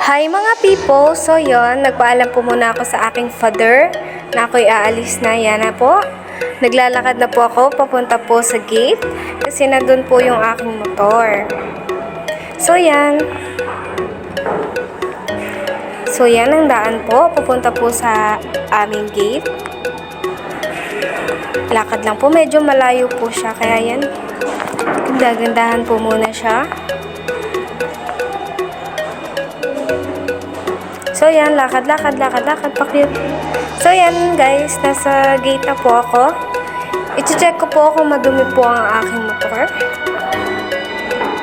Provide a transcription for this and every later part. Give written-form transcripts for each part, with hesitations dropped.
Hi mga people! So yon, nagpaalam po muna ako sa aking father na ako'y aalis na. Yan na po. Naglalakad na po ako papunta po sa gate kasi nandun po yung aking motor. So yan. So yan ang daan po. Papunta po sa aming gate. Lakad lang po. Medyo malayo po siya. Kaya yan. Gagandahan po muna siya. So, yan. Lakad, pa-cute. So, yan, guys. Nasa gate na po ako. I-check ko po kung madumi po ang aking motor.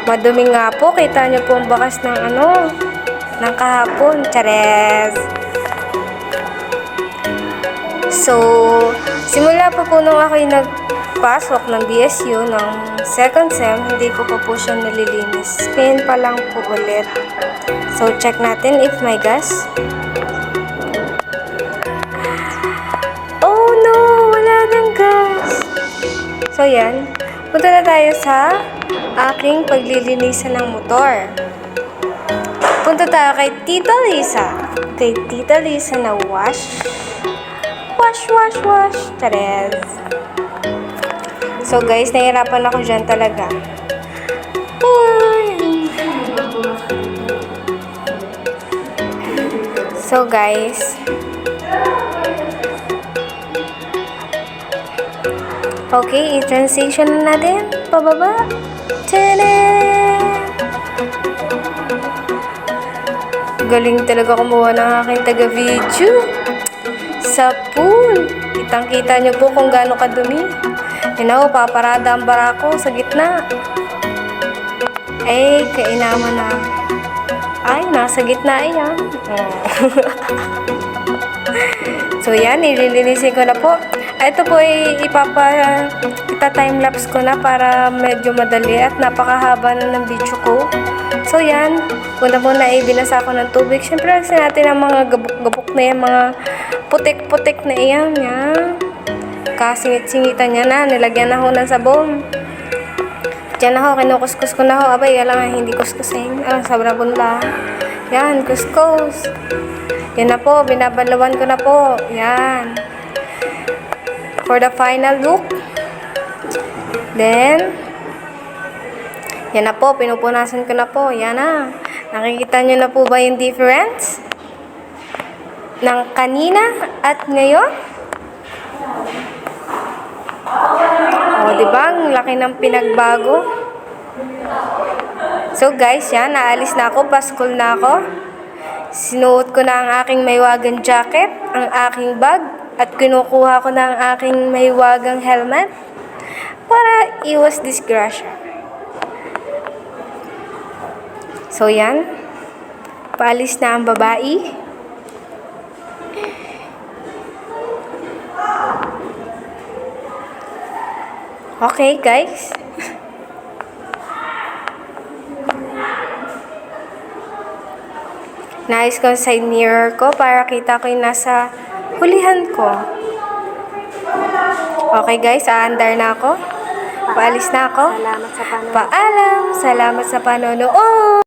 Madumi nga po. Kita niyo po ang bakas ng ng kahapon. Chares! So, simula pa po nung ako'y nagpasok ng BSU ng second sem, hindi ko pa po siya nalilinis. Ngayon pa lang po ulit. So, check natin if may gas. Oh no! Wala nang gas! So, yan. Punta na tayo sa aking paglilinisan ng motor. Punta tayo kay Tita Lisa. Kay Tita Lisa na wash. Tares. So, guys, nahirapan ako dyan talaga. So, guys, okay, i-transition na natin. Pababa. Tada! Galing talaga kumuha ng aking taga-video. Sa pool. Kitang-kita nyo po kung gaano kadumi. Paparada ang barako sa gitna. Ay, kainaman na. Ay, nasa gitna yan. So, yan. Nililinisin ko na po. Ito po ay ita-timelapse ko na para medyo madali at napakahaba na ng video ko. So, yan. Una-una ay binasa ko ng tubig. Siyempre, lagsin natin ang mga gabok-gabok na yan. Mga putik-putik na iyan. Yan. Kasingit-singitan niya na. Nilagyan na ho ng sabon. Diyan na ho. Kinukuskus ko na ho. Abay, alam hindi kuskusin. Sabra bunda. Yan. Kuskus. Yan na po. Binabalawan ko na po. Yan. For the final look. Then, yan na po. Pinupunasan ko na po. Yan na. Nakikita nyo na po ba yung difference ng kanina at ngayon? O, diba? Ang laki ng pinagbago. So, guys, yan. Naalis na ako. Paskul na ako. Sinuot ko na ang aking maywagang jacket, ang aking bag, at kinukuha ko na ang aking maywagang helmet para iwas disgrasya. So, yan. Paalis na ang babae. Okay, guys. Nais ko sa mirror ko para kita ko yung nasa hulihan ko. Okay, guys. Aandar na ako. Paalis na ako. Salamat sa panonood. Paalam. Salamat sa panonood.